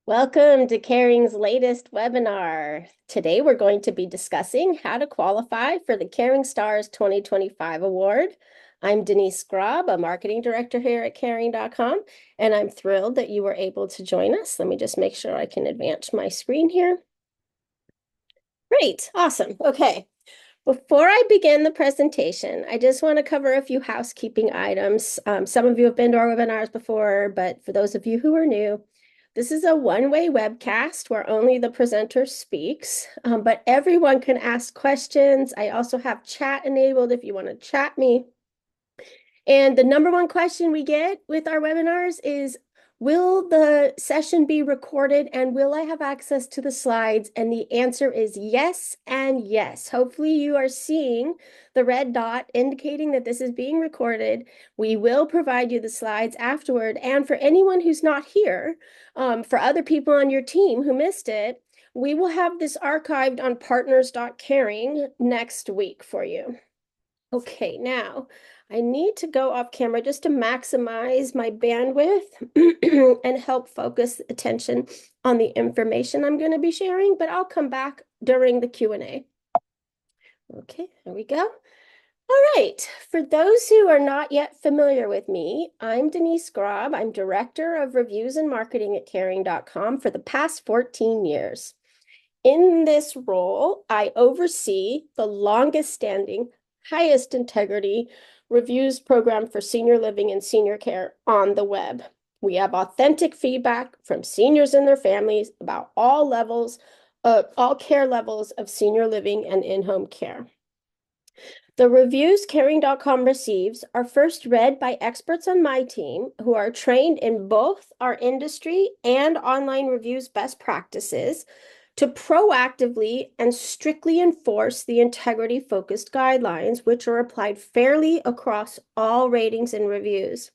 Welcome to Caring's latest webinar. Today we're going to be discussing how to qualify for the Caring Stars 2025 award. I'm Denise Graab, a marketing director here at caring.com, and I'm thrilled that you were able to join us. Let me just make sure I can advance my screen here. Great, awesome. Okay. Before I begin the presentation, I just want to cover a few housekeeping items. Some of you have been to our webinars before, but for those of you who are new, this is a one-way webcast where only the presenter speaks, but everyone can ask questions. I also have chat enabled if you want to chat me. And the number one question we get with our webinars is, will the session be recorded and will I have access to the slides? And the answer is yes and yes. Hopefully you are seeing the red dot indicating that this is being recorded. We will provide you the slides afterward. And for anyone who's not here, for other people on your team who missed it, we will have this archived on partners.caring next week for you. Okay, now I need to go off camera just to maximize my bandwidth and help focus attention on the information I'm going to be sharing, but I'll come back during the Q&A. Okay, there we go. All right, for those who are not yet familiar with me, I'm Denise Graab. I'm Director of Reviews and Marketing at caring.com for the past 14 years. In this role, I oversee the longest standing, highest integrity reviews program for senior living and senior care on the web. We have authentic feedback from seniors and their families about all care levels of senior living and in-home care. The reviews caring.com receives are first read by experts on my team who are trained in both our industry and online reviews best practices to proactively and strictly enforce the integrity-focused guidelines, which are applied fairly across all ratings and reviews.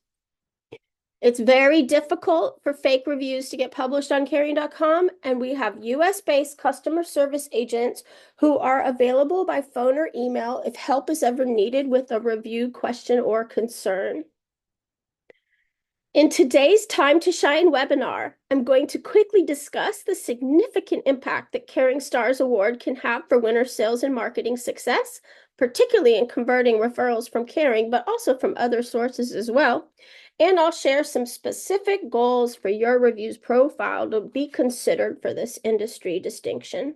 It's very difficult for fake reviews to get published on caring.com, and we have US-based customer service agents who are available by phone or email if help is ever needed with a review question or concern. In today's Time to Shine webinar, I'm going to quickly discuss the significant impact that Caring Stars Award can have for winter sales and marketing success, particularly in converting referrals from Caring, but also from other sources as well. And I'll share some specific goals for your reviews profile to be considered for this industry distinction.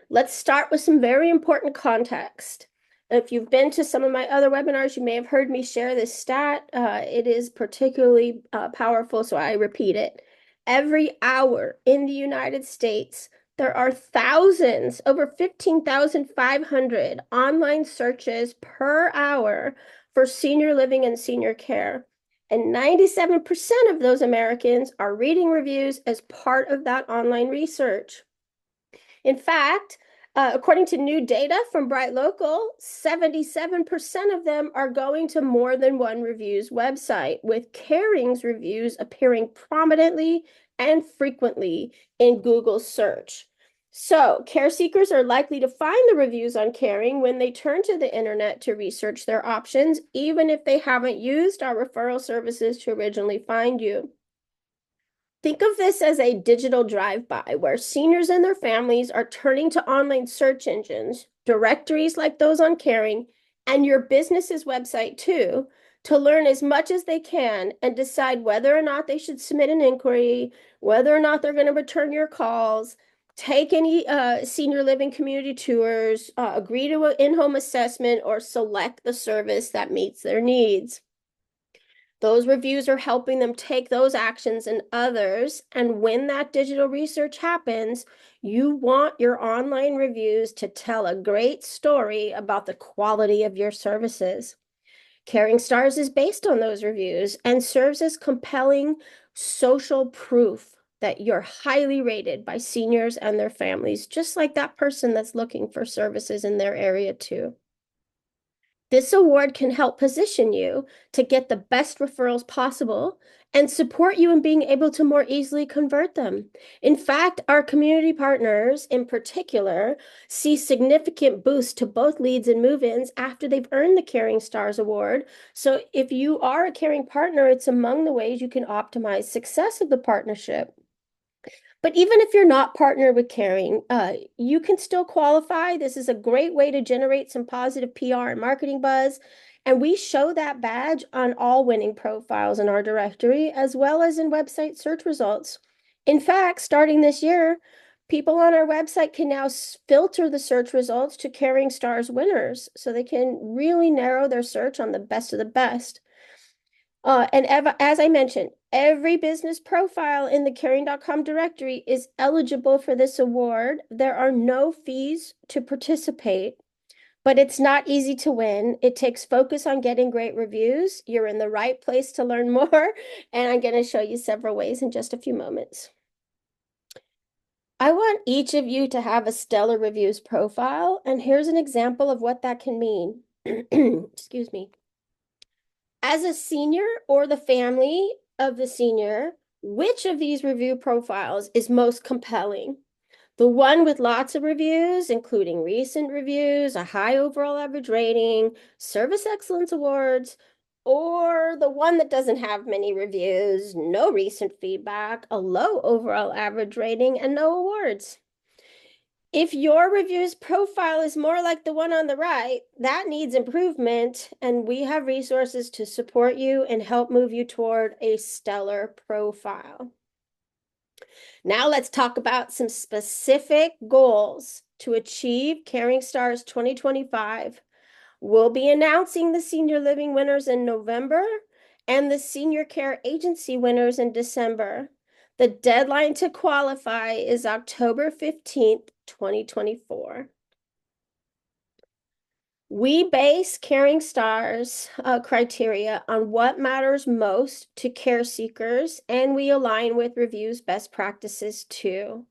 Let's start with some very important context. If you've been to some of my other webinars, you may have heard me share this stat. It is particularly powerful, so I repeat it. Every hour in the United States, there are thousands, over 15,500 online searches per hour for senior living and senior care. And 97% of those Americans are reading reviews as part of that online research. In fact, according to new data from Bright Local, 77% of them are going to more than one review's website, with Caring's reviews appearing prominently and frequently in Google search. So care seekers are likely to find the reviews on Caring when they turn to the internet to research their options, even if they haven't used our referral services to originally find you. Think of this as a digital drive-by where seniors and their families are turning to online search engines, directories like those on Caring, and your business's website too, to learn as much as they can and decide whether or not they should submit an inquiry, whether or not they're going to return your calls, take any senior living community tours, agree to an in-home assessment, or select the service that meets their needs. Those reviews are helping them take those actions and others. And when that digital research happens, you want your online reviews to tell a great story about the quality of your services. Caring Stars is based on those reviews and serves as compelling social proof that you're highly rated by seniors and their families, just like that person that's looking for services in their area too. This award can help position you to get the best referrals possible and support you in being able to more easily convert them. In fact, our community partners in particular see significant boosts to both leads and move-ins after they've earned the Caring Stars Award. So if you are a caring partner, it's among the ways you can optimize success of the partnership. But even if you're not partnered with Caring, you can still qualify. This is a great way to generate some positive PR and marketing buzz. And we show that badge on all winning profiles in our directory, as well as in website search results. In fact, starting this year, people on our website can now filter the search results to Caring Stars winners, so they can really narrow their search on the best of the best. And as I mentioned, every business profile in the Caring.com directory is eligible for this award. There are no fees to participate, but it's not easy to win. It takes focus on getting great reviews. You're in the right place to learn more, and I'm going to show you several ways in just a few moments. I want each of you to have a stellar reviews profile, and here's an example of what that can mean. Excuse me. As a senior or the family of the senior, which of these review profiles is most compelling? The one with lots of reviews, including recent reviews, a high overall average rating, service excellence awards, or the one that doesn't have many reviews, no recent feedback, a low overall average rating, and no awards? If your reviews profile is more like the one on the right, that needs improvement, and we have resources to support you and help move you toward a stellar profile. Now let's talk about some specific goals to achieve Caring Stars 2025. We'll be announcing the Senior Living winners in November and the Senior Care Agency winners in December. The deadline to qualify is October 15th, 2024. We base Caring Stars criteria on what matters most to care seekers, and we align with reviews best practices too.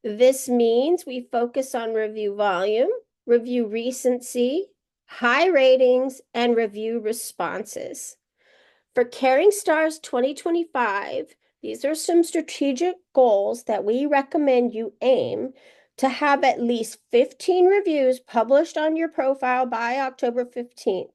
This means we focus on review volume, review recency, high ratings, and review responses. For Caring Stars 2025, these are some strategic goals that we recommend you aim to have at least 15 reviews published on your profile by October 15th.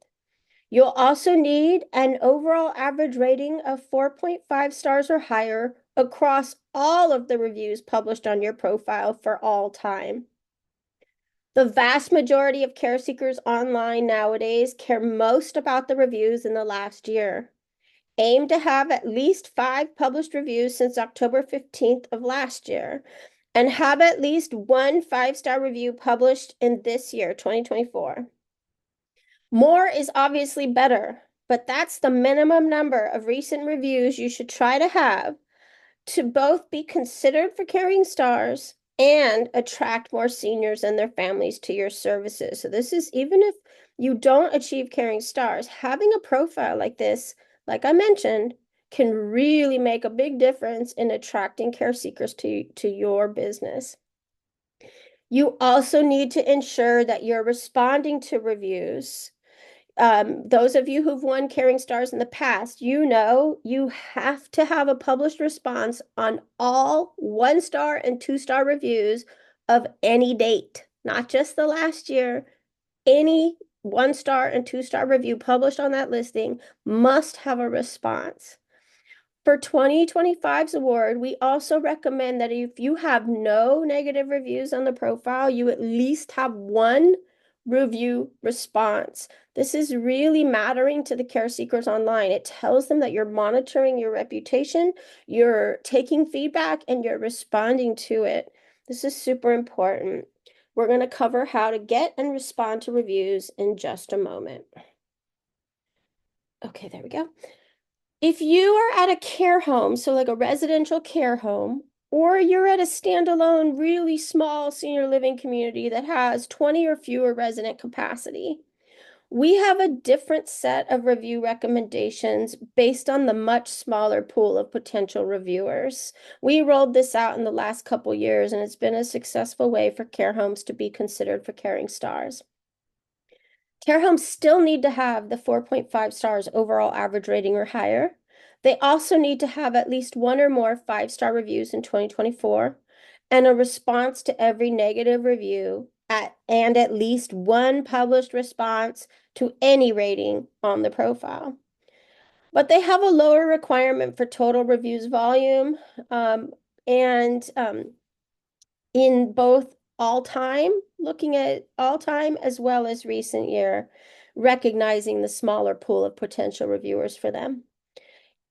You'll also need an overall average rating of 4.5 stars or higher across all of the reviews published on your profile for all time. The vast majority of care seekers online nowadays care most about the reviews in the last year. Aim to have at least 5 published reviews since October 15th of last year, and have at least one 5-star review published in this year, 2024. More is obviously better, but that's the minimum number of recent reviews you should try to have to both be considered for Caring Stars and attract more seniors and their families to your services. So this is even if you don't achieve Caring Stars, having a profile like this, like I mentioned, can really make a big difference in attracting care seekers to your business. You also need to ensure that you're responding to reviews. Those of you who've won Caring Stars in the past, you know you have to have a published response on all 1-star and 2-star reviews of any date, not just the last year. Any 1-star and 2-star review published on that listing must have a response. For 2025's award, we also recommend that if you have no negative reviews on the profile, you at least have one review response. This is really mattering to the care seekers online. It tells them that you're monitoring your reputation, you're taking feedback, and you're responding to it. This is super important. We're going to cover how to get and respond to reviews in just a moment. Okay, there we go. If you are at a care home, so like a residential care home, or you're at a standalone, really small senior living community that has 20 or fewer resident capacity, we have a different set of review recommendations based on the much smaller pool of potential reviewers. We rolled this out in the last couple years, and it's been a successful way for care homes to be considered for Caring Stars. Care homes still need to have the 4.5 stars overall average rating or higher. They also need to have at least one or more 5-star reviews in 2024 and a response to every negative review and at least one published response to any rating on the profile. But they have a lower requirement for total reviews volume. And in both looking at all time as well as recent year, recognizing the smaller pool of potential reviewers for them.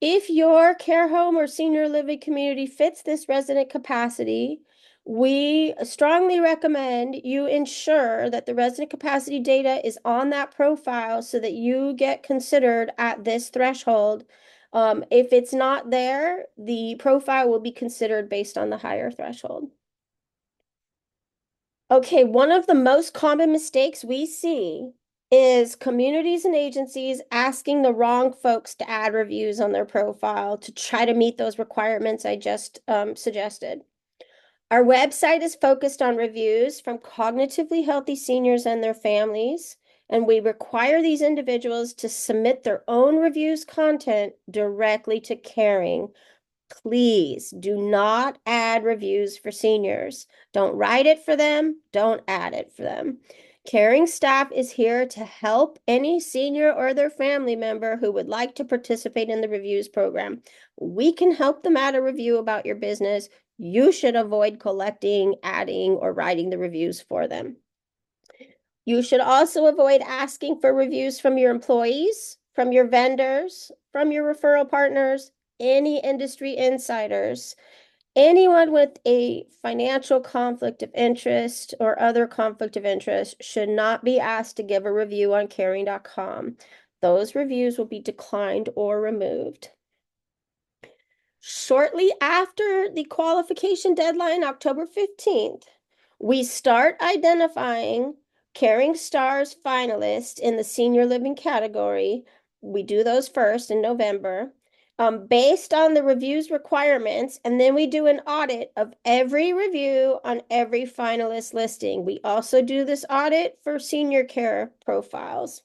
If your care home or senior living community fits this resident capacity, we strongly recommend you ensure that the resident capacity data is on that profile so that you get considered at this threshold. If it's not there, the profile will be considered based on the higher threshold. Okay, one of the most common mistakes we see is communities and agencies asking the wrong folks to add reviews on their profile to try to meet those requirements I just suggested. Our website is focused on reviews from cognitively healthy seniors and their families, and we require these individuals to submit their own reviews content directly to Caring. Please do not add reviews for seniors. Don't write it for them. Don't add it for them. Caring staff is here to help any senior or their family member who would like to participate in the reviews program. We can help them add a review about your business. You should avoid collecting, adding, or writing the reviews for them. You should also avoid asking for reviews from your employees, from your vendors, from your referral partners, any industry insiders. Anyone with a financial conflict of interest or other conflict of interest should not be asked to give a review on caring.com. Those reviews will be declined or removed. Shortly after the qualification deadline, October 15th, we start identifying Caring Stars finalists in the senior living category. We do those first in November, based on the review's requirements, and then we do an audit of every review on every finalist listing. We also do this audit for senior care profiles.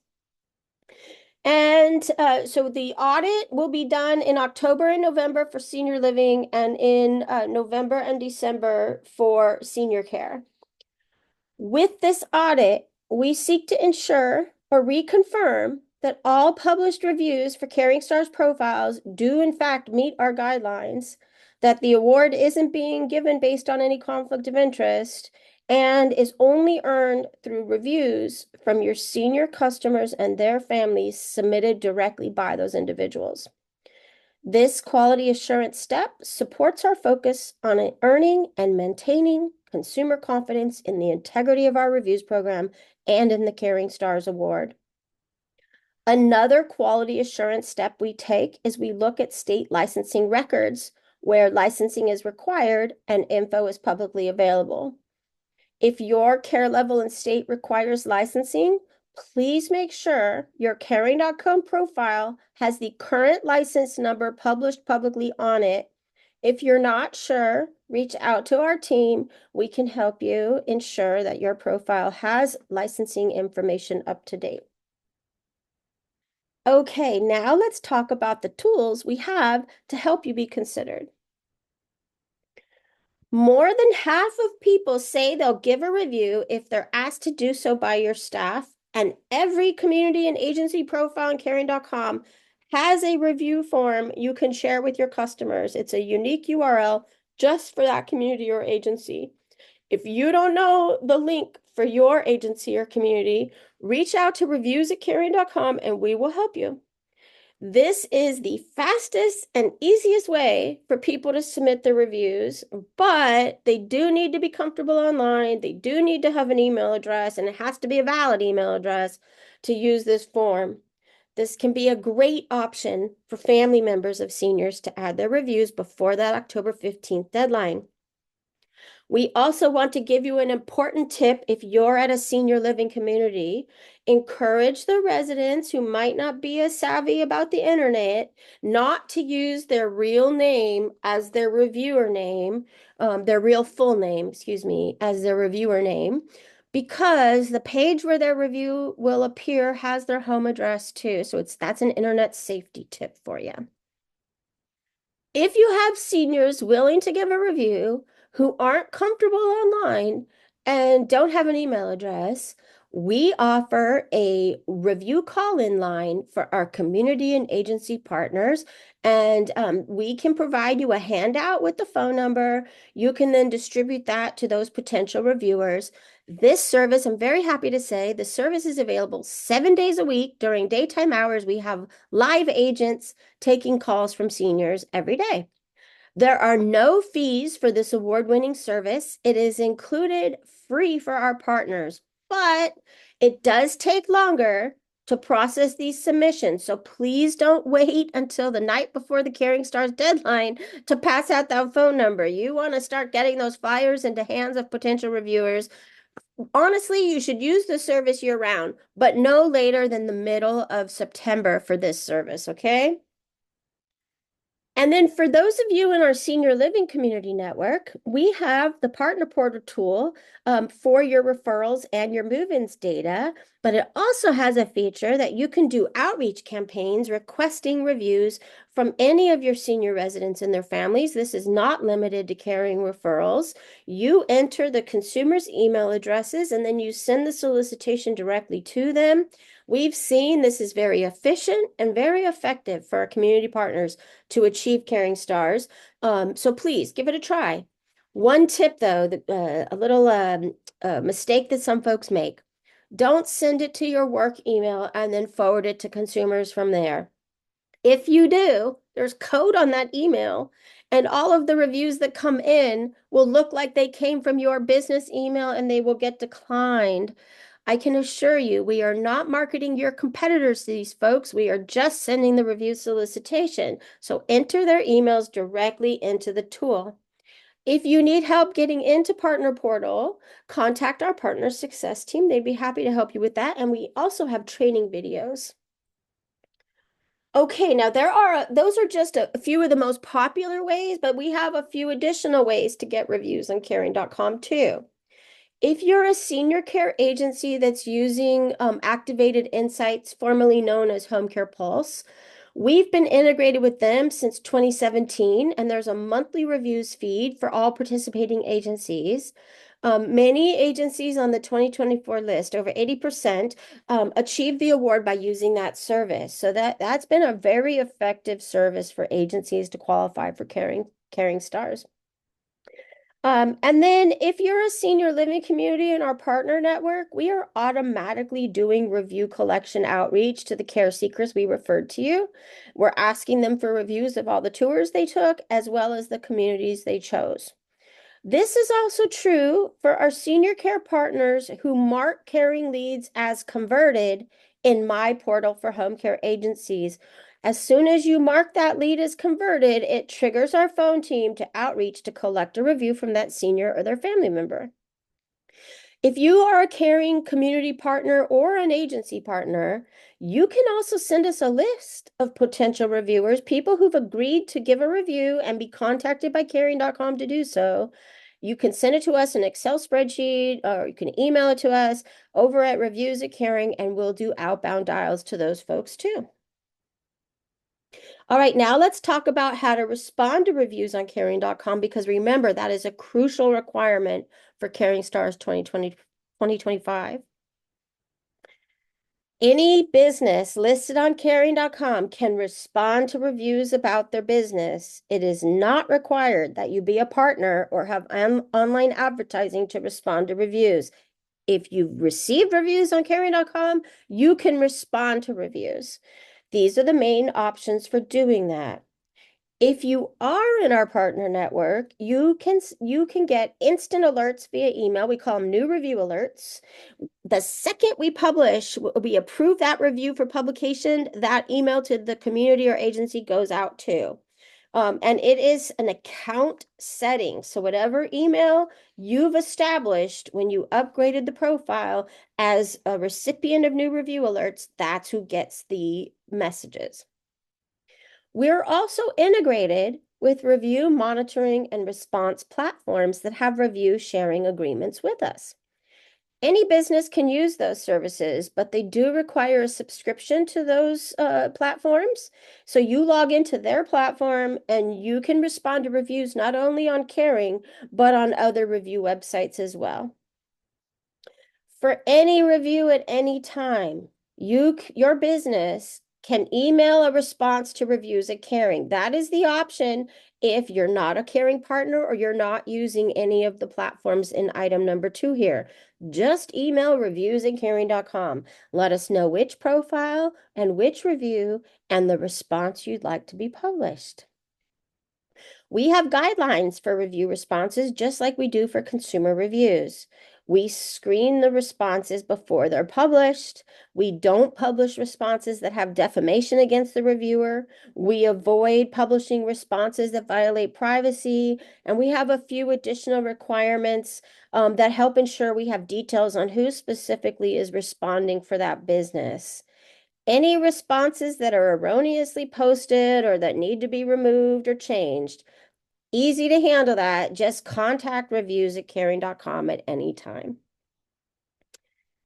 And so the audit will be done in October and November for senior living and in November and December for senior care. With this audit, we seek to ensure or reconfirm that all published reviews for Caring Stars profiles do in fact meet our guidelines, that the award isn't being given based on any conflict of interest, and is only earned through reviews from your senior customers and their families submitted directly by those individuals. This quality assurance step supports our focus on earning and maintaining consumer confidence in the integrity of our reviews program and in the Caring Stars Award. Another quality assurance step we take is we look at state licensing records where licensing is required and info is publicly available. If your care level and state requires licensing, please make sure your Caring.com profile has the current license number published publicly on it. If you're not sure, reach out to our team. We can help you ensure that your profile has licensing information up to date. Okay, now let's talk about the tools we have to help you be considered. More than half of people say they'll give a review if they're asked to do so by your staff, and every community and agency profile on caring.com has a review form you can share with your customers. It's a unique URL just for that community or agency. If you don't know the link for your agency or community, reach out to reviews@caring.com and we will help you. This is the fastest and easiest way for people to submit their reviews, but they do need to be comfortable online. They do need to have an email address, and it has to be a valid email address to use this form. This can be a great option for family members of seniors to add their reviews before that October 15th deadline. We also want to give you an important tip if you're at a senior living community. Encourage the residents who might not be as savvy about the internet not to use their real name as their reviewer name, their real full name, excuse me, as their reviewer name, because the page where their review will appear has their home address too. So that's an internet safety tip for you. If you have seniors willing to give a review who aren't comfortable online and don't have an email address, We offer a review call-in line for our community and agency partners, and we can provide you a handout with the phone number. You can then distribute that to those potential reviewers. This service, I'm very happy to say, the service is available 7 days a week during daytime hours. We have live agents taking calls from seniors every day. There are no fees for this award-winning service. It is included free for our partners, but it does take longer to process these submissions. So please don't wait until the night before the Caring Stars deadline to pass out that phone number. You want to start getting those flyers into hands of potential reviewers. Honestly, you should use the service year round, but no later than the middle of September for this service, okay? And then for those of you in our senior living community network, we have the partner portal tool for your referrals and your move-ins data, but it also has a feature that you can do outreach campaigns requesting reviews from any of your senior residents and their families. This is not limited to caring referrals. You enter the consumer's email addresses and then you send the solicitation directly to them. We've seen this is very efficient and very effective for our community partners to achieve Caring Stars. So please give it a try. One tip, though, a little mistake that some folks make. Don't send it to your work email and then forward it to consumers from there. If you do, there's code on that email, and all of the reviews that come in will look like they came from your business email and they will get declined. I can assure you, we are not marketing your competitors to these folks. We are just sending the review solicitation. So enter their emails directly into the tool. If you need help getting into Partner Portal, contact our partner success team. They'd be happy to help you with that. And we also have training videos. Okay, now those are just a few of the most popular ways, but we have a few additional ways to get reviews on caring.com too. If you're a senior care agency that's using Activated Insights, formerly known as Home Care Pulse, we've been integrated with them since 2017, and there's a monthly reviews feed for all participating agencies. Many agencies on the 2024 list, over 80%, achieved the award by using that service. So that's been a very effective service for agencies to qualify for Caring Stars. And then if you're a senior living community in our partner network, we are automatically doing review collection outreach to the care seekers we referred to you. We're asking them for reviews of all the tours they took, as well as the communities they chose. This is also true for our senior care partners who mark caring leads as converted in My Portal for home care agencies. As soon as you mark that lead as converted, it triggers our phone team to outreach to collect a review from that senior or their family member. If you are a caring community partner or an agency partner, you can also send us a list of potential reviewers, people who've agreed to give a review and be contacted by caring.com to do so. You can send it to us in an Excel spreadsheet, or you can email it to us over at Reviews at Caring, and we'll do outbound dials to those folks too. All right, now let's talk about how to respond to reviews on caring.com, because remember, that is a crucial requirement for Caring Stars 2025. Any business listed on caring.com can respond to reviews about their business. It is not required that you be a partner or have online advertising to respond to reviews. If you've received reviews on caring.com, you can respond to reviews. These are the main options for doing that. If you are in our partner network, you can get instant alerts via email. We call them new review alerts. The second we publish, we approve that review for publication, that email to the community or agency goes out too. And it is an account setting. So whatever email you've established when you upgraded the profile as a recipient of new review alerts, that's who gets the messages. We're also integrated with review monitoring and response platforms that have review sharing agreements with us. Any business can use those services, but they do require a subscription to those platforms. So you log into their platform and you can respond to reviews not only on Caring, but on other review websites as well. For any review at any time, your business can email a response to reviews at Caring. That is the option if you're not a Caring partner or you're not using any of the platforms in item number 2 here. Just email reviews@caring.com. Let us know which profile and which review and the response you'd like to be published. We have guidelines for review responses, just like we do for consumer reviews. We screen the responses before they're published. We don't publish responses that have defamation against the reviewer. We avoid publishing responses that violate privacy. And we have a few additional requirements that help ensure we have details on who specifically is responding for that business. Any responses that are erroneously posted or that need to be removed or changed, easy to handle that. Just contact reviews@caring.com at any time.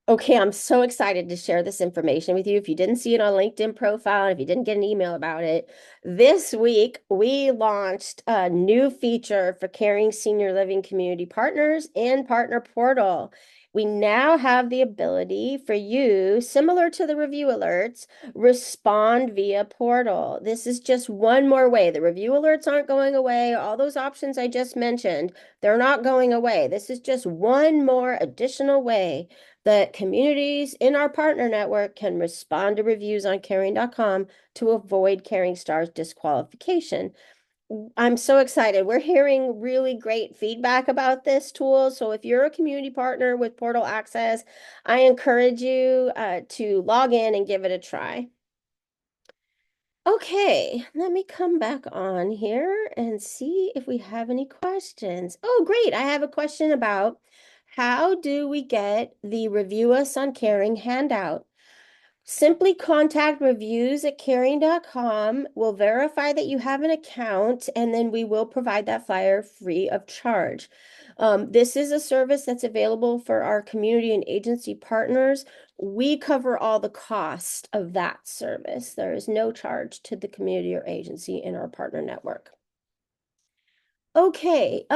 Okay, I'm so excited to share this information with you. If you didn't see it on LinkedIn profile, and if you didn't get an email about it, this week we launched a new feature for Caring Senior Living Community Partners in Partner Portal. We now have the ability for you, similar to the review alerts, respond via portal. This is just one more way. The review alerts aren't going away. All those options I just mentioned, they're not going away. This is just one more additional way that communities in our partner network can respond to reviews on caring.com to avoid Caring Stars disqualification. I'm so excited. We're hearing really great feedback about this tool. So if you're a community partner with Portal Access, I encourage you to log in and give it a try. Okay, let me come back on here and see if we have any questions. Oh, great. I have a question about how do we get the Review Us on Caring handout? Simply contact reviews@caring.com. We'll verify that you have an account, and then we will provide that flyer free of charge. This is a service that's available for our community and agency partners. We cover all the cost of that service. There is no charge to the community or agency in our partner network. Okay,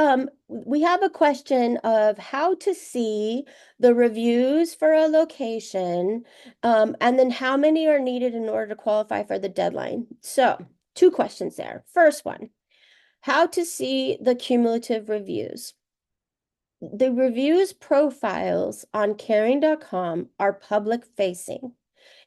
we have a question of how to see the reviews for a location, and then how many are needed in order to qualify for the deadline. So, 2 questions there. First one, how to see the cumulative reviews. The reviews profiles on caring.com are public facing.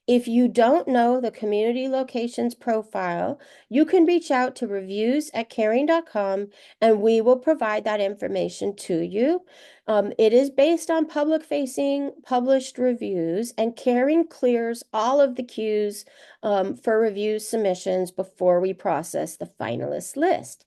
If you don't know the community locations profile, you can reach out to reviews@caring.com and we will provide that information to you. It is based on public facing published reviews, and Caring clears all of the queues for review submissions before we process the finalist list.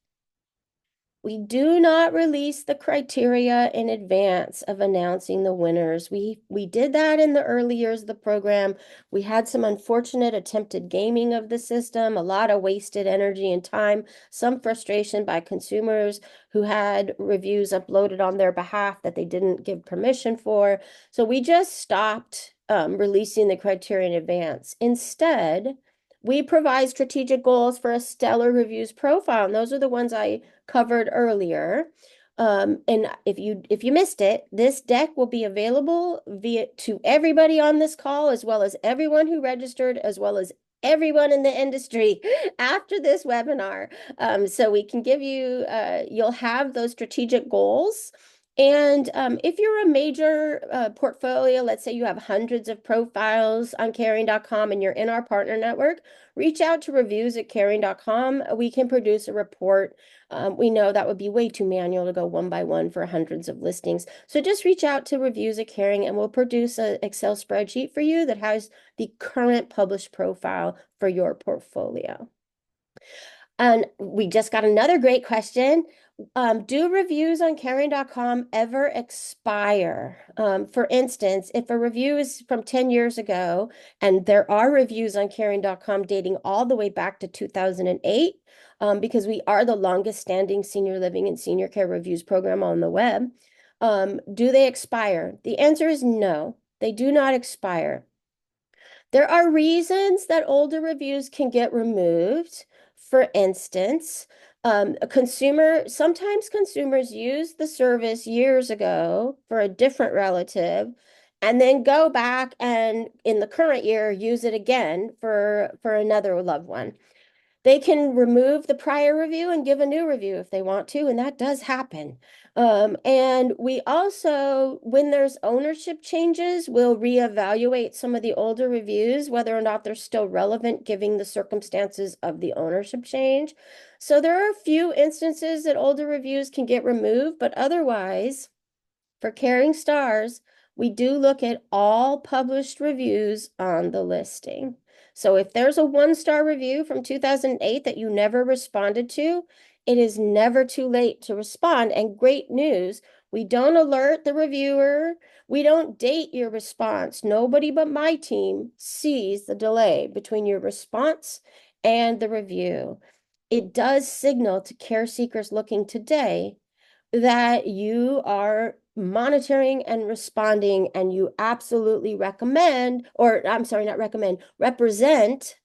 We do not release the criteria in advance of announcing the winners. We did that in the early years of the program. We had some unfortunate attempted gaming of the system, a lot of wasted energy and time, some frustration by consumers who had reviews uploaded on their behalf that they didn't give permission for. So we just stopped releasing the criteria in advance. Instead, we provide strategic goals for a stellar reviews profile, and those are the ones I covered earlier. And if you missed it, this deck will be available to everybody on this call, as well as everyone who registered, as well as everyone in the industry after this webinar. So we can give you, you'll have those strategic goals. And if you're a major portfolio, let's say you have hundreds of profiles on caring.com and you're in our partner network, reach out to reviews@caring.com. We can produce a report. We know that would be way too manual to go one by one for hundreds of listings. So just reach out to Reviews@Caring and we'll produce an Excel spreadsheet for you that has the current published profile for your portfolio. And we just got another great question. Do reviews on caring.com ever expire? For instance, if a review is from 10 years ago, and there are reviews on caring.com dating all the way back to 2008, because we are the longest standing senior living and senior care reviews program on the web, do they expire? The answer is no, they do not expire. There are reasons that older reviews can get removed. For instance, sometimes consumers used the service years ago for a different relative, and then go back and in the current year use it again for another loved one. They can remove the prior review and give a new review if they want to, and that does happen. And we also, when there's ownership changes, we'll reevaluate some of the older reviews, whether or not they're still relevant given the circumstances of the ownership change. So there are a few instances that older reviews can get removed, but otherwise, for Caring Stars, we do look at all published reviews on the listing. So if there's a 1-star review from 2008 that you never responded to, it is never too late to respond. And great news, we don't alert the reviewer. We don't date your response. Nobody but my team sees the delay between your response and the review. It does signal to care seekers looking today that you are monitoring and responding, and you absolutely recommend, or I'm sorry, not recommend, represent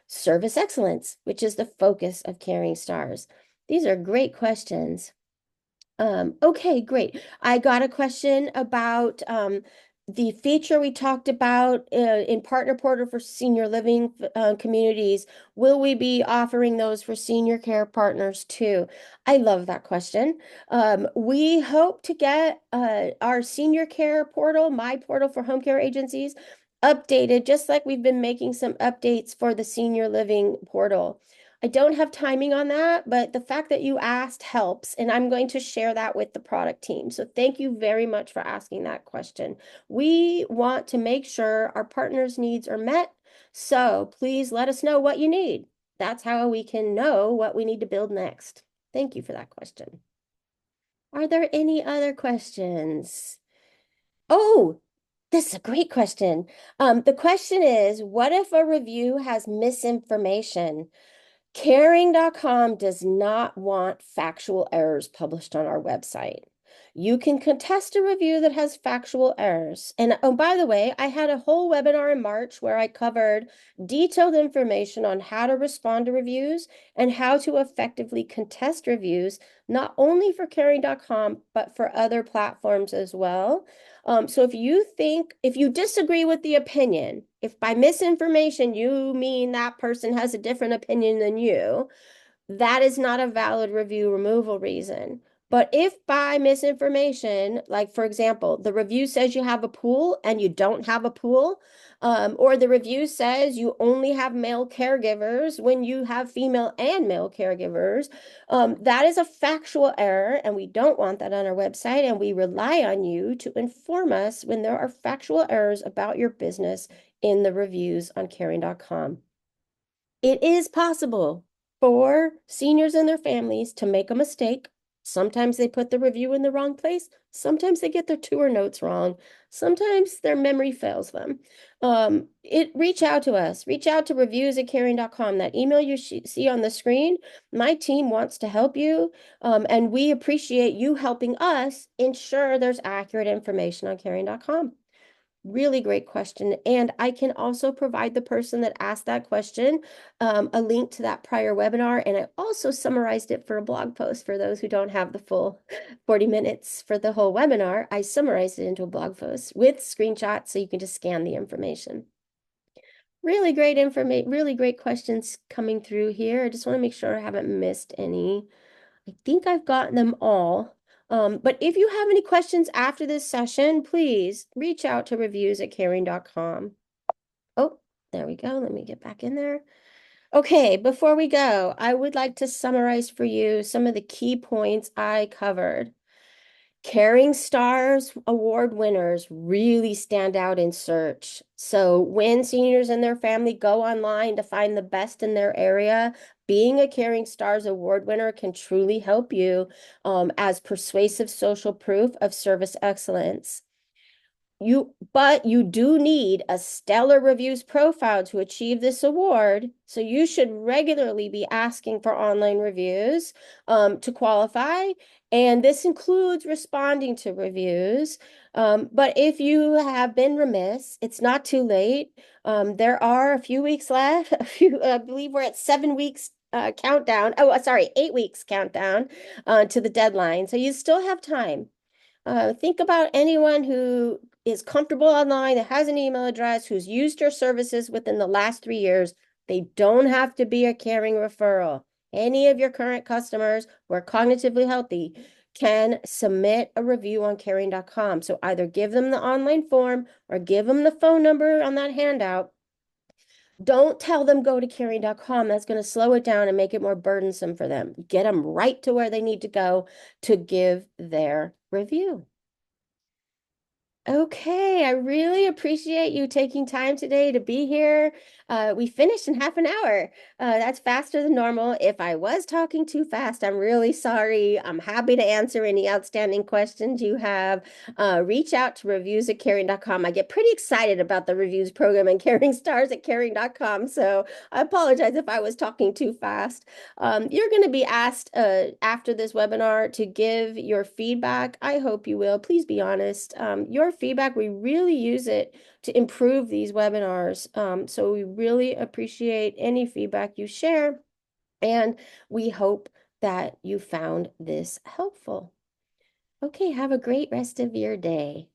service excellence, which is the focus of Caring Stars. These are great questions. Okay, great. I got a question about the feature we talked about in Partner Portal for senior living communities. Will we be offering those for senior care partners too? I love that question. We hope to get our senior care portal, my portal for home care agencies, updated, just like we've been making some updates for the senior living portal. I don't have timing on that, but the fact that you asked helps, and I'm going to share that with the product team. So thank you very much for asking that question. We want to make sure our partners' needs are met, so please let us know what you need. That's how we can know what we need to build next. Thank you for that question. Are there any other questions? Oh, this is a great question. The question is, what if a review has misinformation? Caring.com does not want factual errors published on our website. You can contest a review that has factual errors. And oh, by the way, I had a whole webinar in March where I covered detailed information on how to respond to reviews and how to effectively contest reviews, not only for Caring.com, but for other platforms as well. So if you disagree with the opinion, if by misinformation you mean that person has a different opinion than you, that is not a valid review removal reason. But if by misinformation, like for example, the review says you have a pool and you don't have a pool, or the review says you only have male caregivers when you have female and male caregivers, that is a factual error, and we don't want that on our website, and we rely on you to inform us when there are factual errors about your business in the reviews on caring.com. It is possible for seniors and their families to make a mistake. Sometimes they put the review in the wrong place. Sometimes they get their tour notes wrong. Sometimes their memory fails them. Reach out to us. Reach out to reviews@caring.com. That email you see on the screen. My team wants to help you, and we appreciate you helping us ensure there's accurate information on caring.com. Really great question. And I can also provide the person that asked that question a link to that prior webinar. And I also summarized it for a blog post for those who don't have the full 40 minutes for the whole webinar. I summarized it into a blog post with screenshots so you can just scan the information. Really great information, really great questions coming through here. I just want to make sure I haven't missed any. I think I've gotten them all. But if you have any questions after this session, please reach out to reviews@caring.com. Oh, there we go. Let me get back in there. Okay, before we go, I would like to summarize for you some of the key points I covered. Caring Stars award winners really stand out in search. So when seniors and their family go online to find the best in their area, being a Caring Stars award winner can truly help you as persuasive social proof of service excellence. But you do need a stellar reviews profile to achieve this award. So you should regularly be asking for online reviews to qualify. And this includes responding to reviews. But if you have been remiss, it's not too late. There are a few weeks left. I believe we're at 7 weeks countdown. Oh, sorry, 8 weeks countdown to the deadline. So you still have time. Think about anyone who is comfortable online, that has an email address, who's used your services within the last 3 years. They don't have to be a caring referral. Any of your current customers who are cognitively healthy can submit a review on caring.com. So either give them the online form or give them the phone number on that handout. Don't tell them go to caring.com. That's going to slow it down and make it more burdensome for them. Get them right to where they need to go to give their review. Okay, I really appreciate you taking time today to be here. We finished in half an hour. That's faster than normal. If I was talking too fast, I'm really sorry. I'm happy to answer any outstanding questions you have. Reach out to reviews@caring.com. I get pretty excited about the reviews program and caring stars at caring.com, so I apologize if I was talking too fast. You're going to be asked after this webinar to give your feedback. I hope you will. Please be honest. Your feedback, we really use it to improve these webinars. So we really appreciate any feedback you share, and we hope that you found this helpful. Okay, have a great rest of your day.